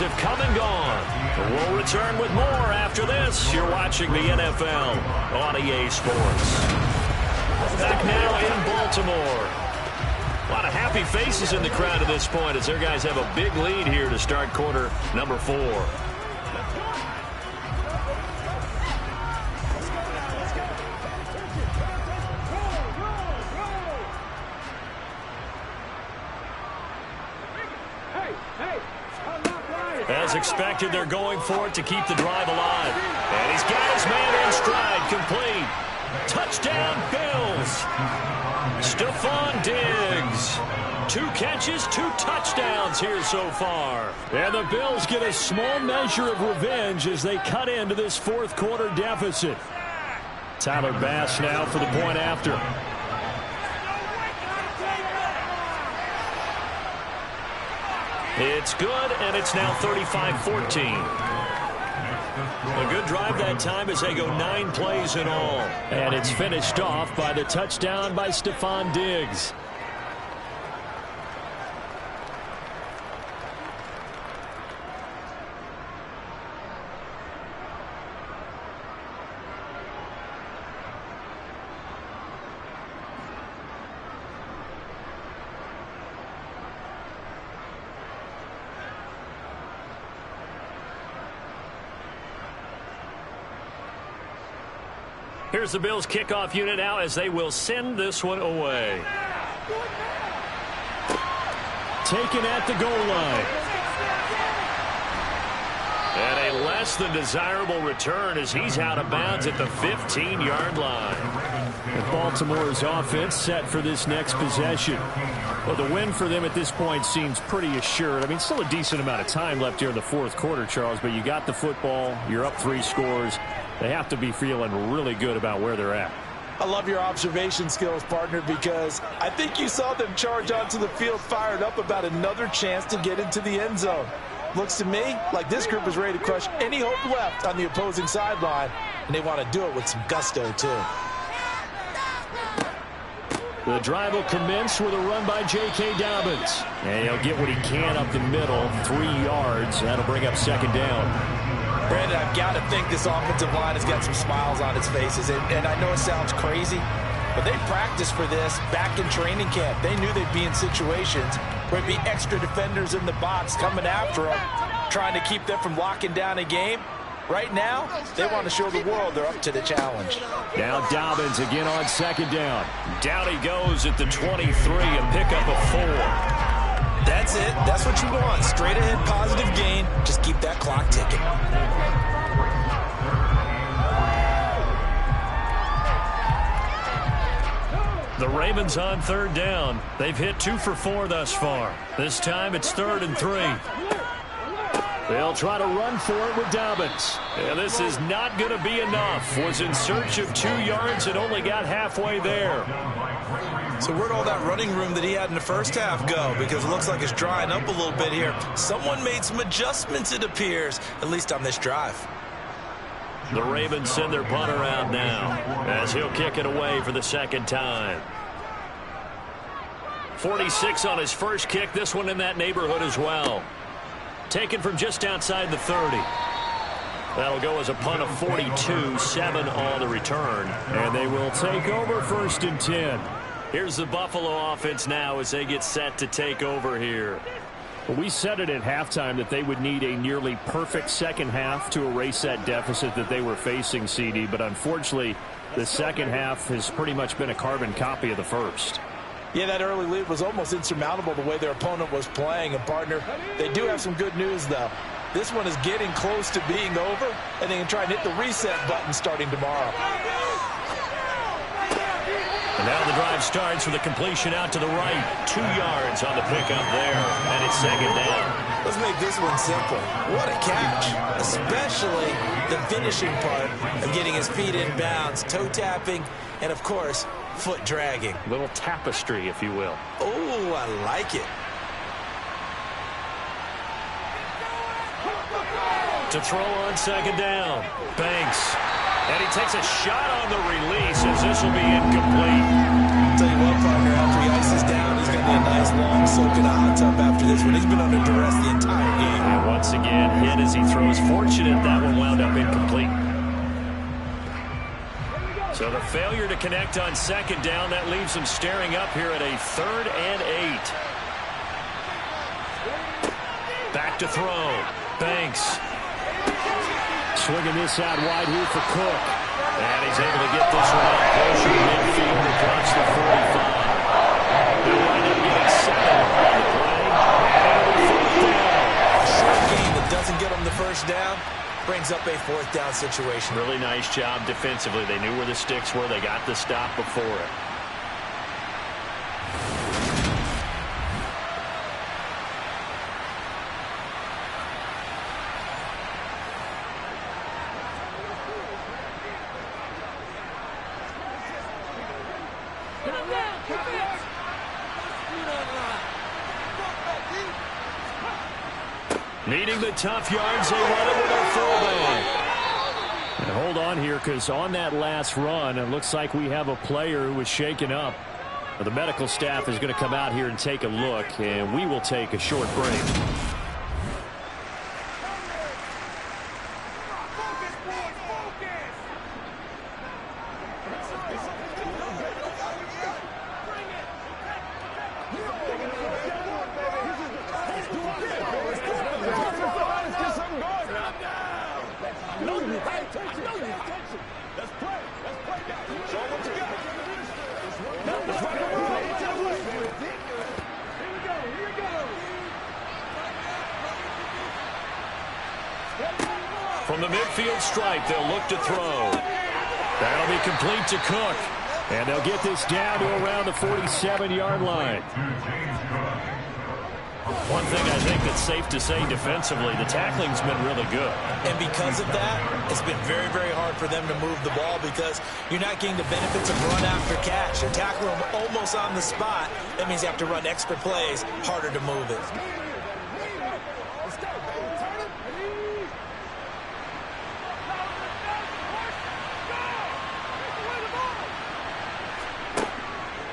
players have come and gone. We'll return with more after this. You're watching the NFL on EA Sports. Back now in Baltimore. A lot of happy faces in the crowd at this point as their guys have a big lead here to start quarter number 4. As expected, they're going for it to keep the drive alive. And he's got his man in stride, complete. Touchdown, Bills. Stephon Diggs. 2 catches, 2 touchdowns here so far. And the Bills get a small measure of revenge as they cut into this fourth quarter deficit. Tyler Bass now for the point after. It's good, and it's now 35-14. A good drive that time as they go 9 plays in all. And it's finished off by the touchdown by Stephon Diggs. Here's the Bills kickoff unit now as they will send this one away. Taken at the goal line. And a less than desirable return as he's out of bounds at the 15-yard line. And Baltimore's offense set for this next possession. Well, the win for them at this point seems pretty assured. I mean, still a decent amount of time left here in the fourth quarter, Charles, but you got the football. You're up 3 scores. They have to be feeling really good about where they're at. I love your observation skills, partner, because I think you saw them charge onto the field fired up about another chance to get into the end zone. Looks to me like this group is ready to crush any hope left on the opposing sideline, and they want to do it with some gusto, too. The drive will commence with a run by J.K. Dobbins. And he'll get what he can up the middle, 3 yards. That'll bring up second down. Brandon, I've got to think this offensive line has got some smiles on its faces. And I know it sounds crazy, but they practiced for this back in training camp. They knew they'd be in situations where there'd be extra defenders in the box coming after them, trying to keep them from locking down a game. Right now, they want to show the world they're up to the challenge. Now Dobbins again on second down. Down he goes at the 23, a pickup of 4. That's it. That's what you want. Straight ahead, positive gain. Just keep that clock ticking. The Ravens on third down. They've hit 2 for 4 thus far. This time it's 3rd and 3. They'll try to run for it with Dobbins. Yeah, this is not going to be enough. Was in search of 2 yards and only got halfway there. So where'd all that running room that he had in the first half go? Because it looks like it's drying up a little bit here. Someone made some adjustments, it appears, at least on this drive. The Ravens send their punter out now as he'll kick it away for the second time. 46 on his first kick. This one in that neighborhood as well. Taken from just outside the 30. That'll go as a punt of 42, 7 on the return. And they will take over 1st and 10. Here's the Buffalo offense now as they get set to take over here. Well, we said it at halftime that they would need a nearly perfect second half to erase that deficit that they were facing, CD. But unfortunately, the second half has pretty much been a carbon copy of the first. Yeah, that early lead was almost insurmountable the way their opponent was playing. And, partner, they do have some good news, though. This one is getting close to being over, and they can try and hit the reset button starting tomorrow. And now the drive starts with a completion out to the right. 2 yards on the pickup there, and it's second down. Let's make this one simple. What a catch, especially the finishing part of getting his feet in bounds, toe tapping, and, of course, foot dragging. Little tapestry, if you will. Oh, I like it. To throw on second down. Banks. And he takes a shot on the release as this will be incomplete. I'll tell you what, partner, after he ices down, he's going to need a nice long soak in a hot tub after this one. He's been under duress the entire game. And once once again. Hit as he throws. Fortunate that one wound up incomplete. So the failure to connect on second down, that leaves them staring up here at a 3rd and 8. Back to throw. Banks. Swinging this out wide here for Cook. And he's able to get this one out closer to midfield across the 45. They'll wind up getting 7 on the play. And it'll be 4th down. A short game that doesn't get them the first down brings up a 4th down situation. Really nice job defensively. They knew where the sticks were. They got the stop before it. Needing the tough yards, they run it with their fullback. And hold on here, because on that last run, it looks like we have a player who was shaken up. The medical staff is going to come out here and take a look, and we will take a short break. From the midfield stripe, they'll look to throw. That'll be complete to Cook. And they'll get this down to around the 47-yard line. One thing I think that's safe to say defensively, the tackling's been really good. And because of that, it's been very, very hard for them to move the ball because you're not getting the benefits of run after catch. You're tackling them almost on the spot. That means you have to run extra plays, harder to move it.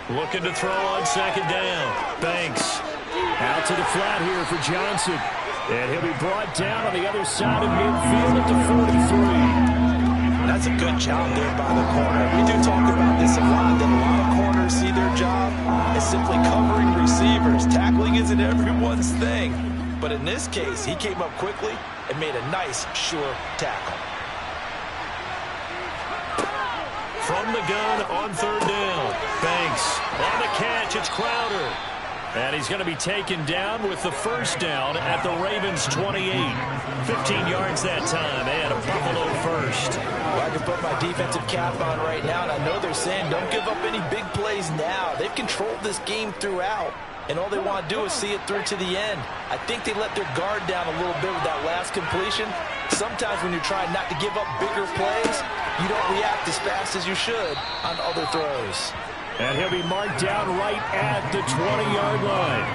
Looking to throw on second down. Banks. Out to the flat here for Johnson. And he'll be brought down on the other side of midfield at the 43. That's a good job there by the corner. We do talk about this a lot, that a lot of corners see their job as simply covering receivers. Tackling isn't everyone's thing. But in this case, he came up quickly and made a nice, sure tackle. From the gun on third down. Banks on the catch. It's Crowder. And he's going to be taken down with the first down at the Ravens 28. 15 yards that time and a Buffalo first. Well, I can put my defensive cap on right now, and I know they're saying don't give up any big plays now. They've controlled this game throughout, and all they want to do is see it through to the end. I think they let their guard down a little bit with that last completion. Sometimes when you're trying not to give up bigger plays, you don't react as fast as you should on other throws. And he'll be marked down right at the 20-yard line.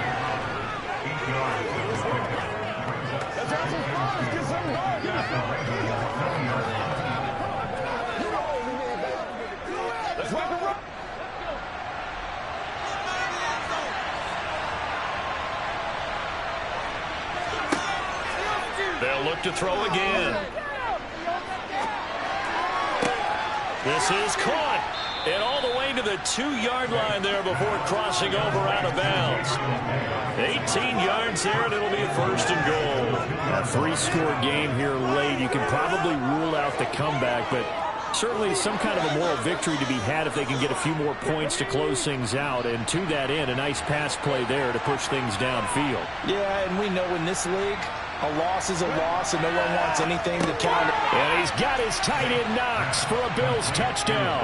They'll look to throw again. This is caught. And all the way to the 2-yard line there before crossing over out of bounds. 18 yards there, and it'll be a first and goal. A 3-score game here late. You can probably rule out the comeback, but certainly some kind of a moral victory to be had if they can get a few more points to close things out. And to that end, a nice pass play there to push things downfield. Yeah, and we know in this league, a loss is a loss, and no one wants anything to count. And he's got his tight end Knox for a Bills touchdown.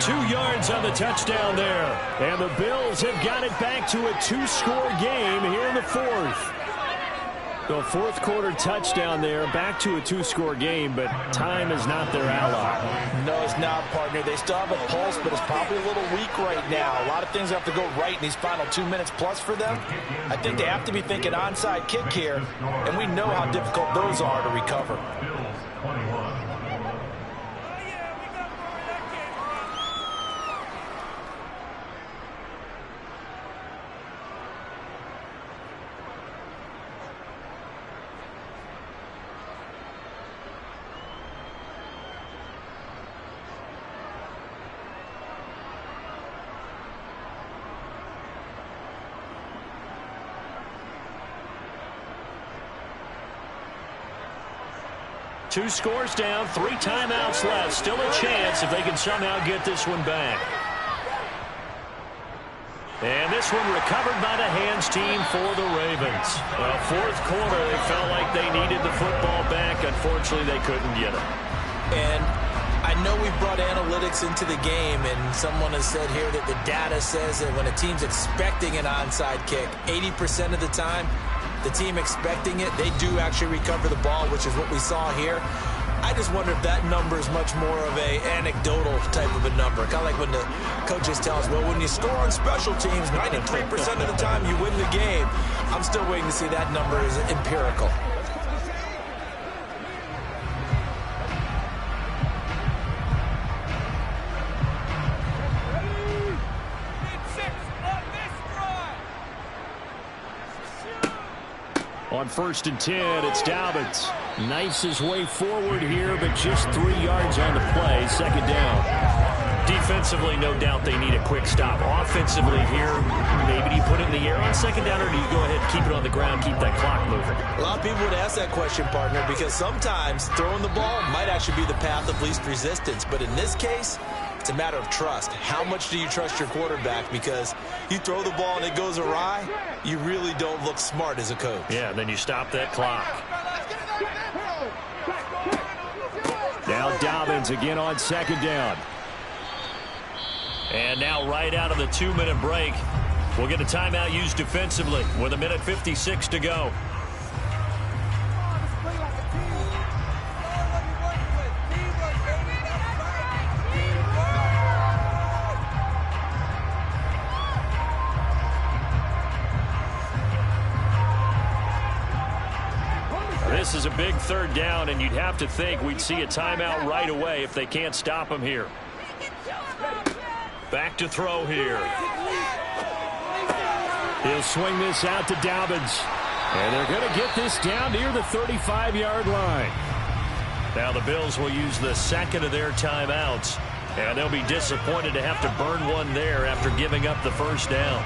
2 yards on the touchdown there. And the Bills have got it back to a 2-score game here in the fourth. The fourth quarter touchdown there, back to a 2-score game, but time is not their ally. No, it's not, partner. They still have a pulse, but it's probably a little weak right now. A lot of things have to go right in these final 2 minutes plus for them. I think they have to be thinking onside kick here, and we know how difficult those are to recover. 2 scores down, 3 timeouts left. Still a chance if they can somehow get this one back. And this one recovered by the hands team for the Ravens. Well, 4th quarter, they felt like they needed the football back. Unfortunately, they couldn't get it. And I know we brought analytics into the game, and someone has said here that the data says that when a team's expecting an onside kick, 80% of the time, the team expecting it, they do actually recover the ball, which is what we saw here. I just wonder if that number is much more of a anecdotal type of a number. Kind of like when the coaches tell us, well, when you score on special teams, 93% of the time you win the game. I'm still waiting to see that number is empirical. On 1st and 10, it's Dobbins. Knifes his way forward here, but just 3 yards on the play. 2nd down. Defensively, no doubt they need a quick stop. Offensively here, maybe do you put it in the air on 2nd down, or do you go ahead and keep it on the ground, keep that clock moving? A lot of people would ask that question, partner, because sometimes throwing the ball might actually be the path of least resistance. But in this case, it's a matter of trust. How much do you trust your quarterback? Because you throw the ball and it goes awry, you really don't look smart as a coach. Yeah, then you stop that clock. Now Dobbins again on 2nd down. And now right out of the 2-minute break, we'll get a timeout used defensively with 1:56 to go. This is a big 3rd down, and you'd have to think we'd see a timeout right away if they can't stop him here. Back to throw here. He'll swing this out to Dobbins. And they're going to get this down near the 35-yard line. Now the Bills will use the 2nd of their timeouts, and they'll be disappointed to have to burn one there after giving up the 1st down.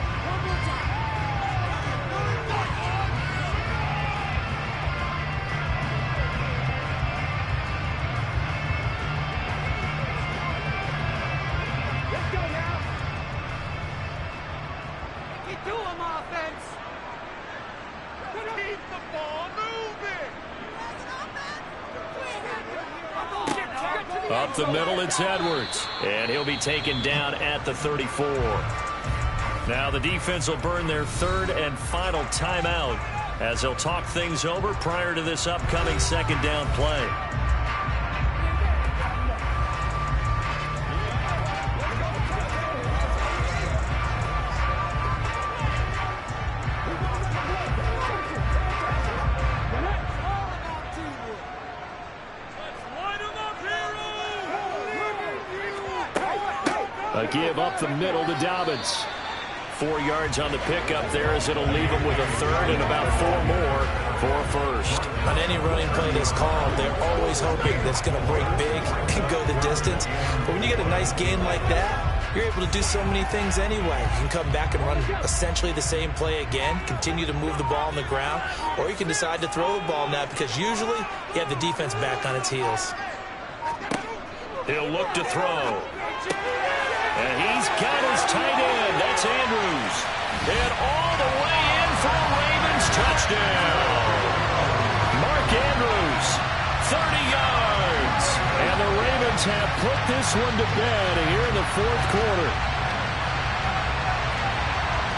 Up the middle, it's Edwards. And he'll be taken down at the 34. Now the defense will burn their 3rd and final timeout as they'll talk things over prior to this upcoming 2nd down play. A give up the middle to Dobbins. 4 yards on the pickup there as it'll leave them with a 3rd and about 4 more for a 1st. On any running play that's called, they're always hoping that's going to break big and go the distance. But when you get a nice gain like that, you're able to do so many things anyway. You can come back and run essentially the same play again, continue to move the ball on the ground, or you can decide to throw the ball now because usually you have the defense back on its heels. He'll look to throw. And he's got his tight end. That's Andrews. And all the way in for a Ravens touchdown. Mark Andrews, 30 yards. And the Ravens have put this one to bed here in the 4th quarter.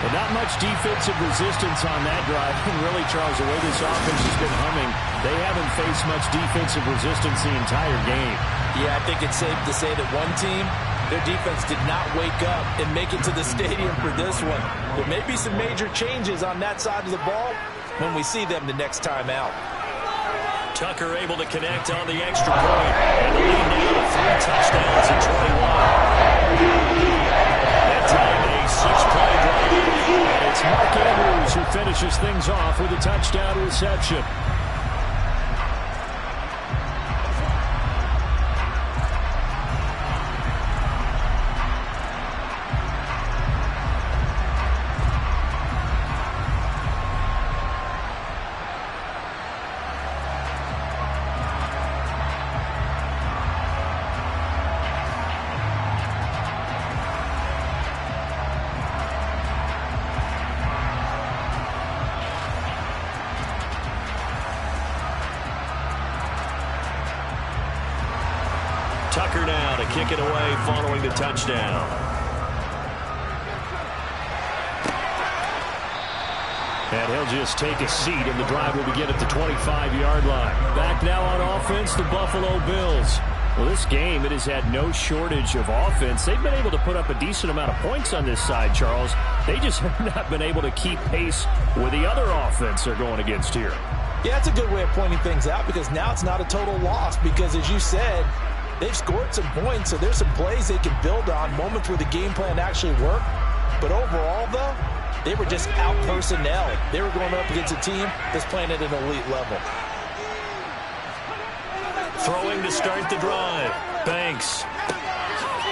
But not much defensive resistance on that drive. And really, Charles, the way this offense has been humming, they haven't faced much defensive resistance the entire game. Yeah, I think it's safe to say that one team, their defense did not wake up and make it to the stadium for this one. There may be some major changes on that side of the ball when we see them the next time out. Tucker able to connect on the extra point. And the lead now to 3 touchdowns at 21. That time a 6-play drive. And it's Mark Andrews who finishes things off with a touchdown reception. kick it away following the touchdown. And he'll just take a seat, and the drive will begin at the 25-yard line. Back now on offense, the Buffalo Bills. Well, this game, it has had no shortage of offense. They've been able to put up a decent amount of points on this side, Charles. They just have not been able to keep pace with the other offense they're going against here. Yeah, that's a good way of pointing things out, because now it's not a total loss, because as you said, they've scored some points, so there's some plays they can build on, moments where the game plan actually worked. But overall, though, they were just out-personnel. They were going up against a team that's playing at an elite level. Throwing to start the drive. Banks.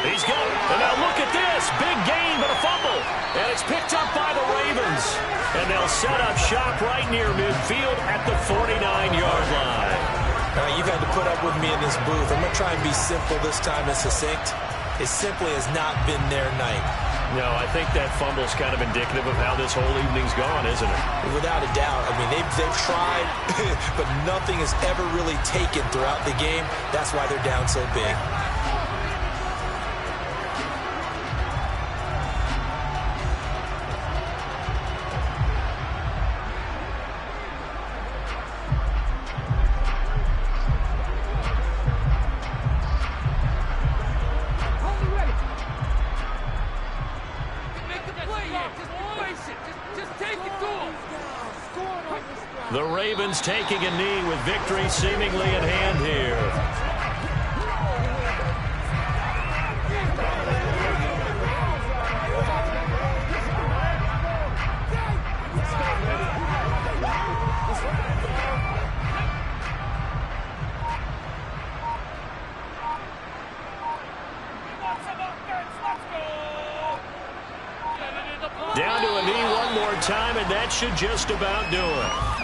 He's got it. And now look at this. Big gain, but a fumble. And it's picked up by the Ravens. And they'll set up shop right near midfield at the 49-yard line. You've had to put up with me in this booth. I'm going to try and be simple this time and succinct. It simply has not been their night. No, I think that fumble's kind of indicative of how this whole evening's gone, isn't it? Without a doubt. I mean, they've tried, but nothing has ever really taken throughout the game. That's why they're down so big. The Ravens taking a knee with victory seemingly in hand here. Down to a knee one more time, and that should just about do it.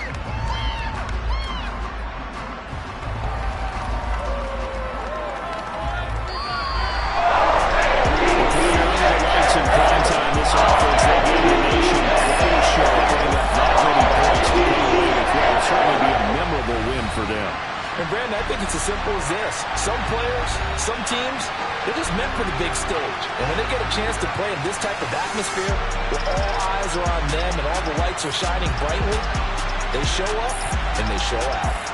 And, Brandon, I think it's as simple as this. Some players, some teams, they're just meant for the big stage. And when they get a chance to play in this type of atmosphere, where all eyes are on them and all the lights are shining brightly, they show up and they show out.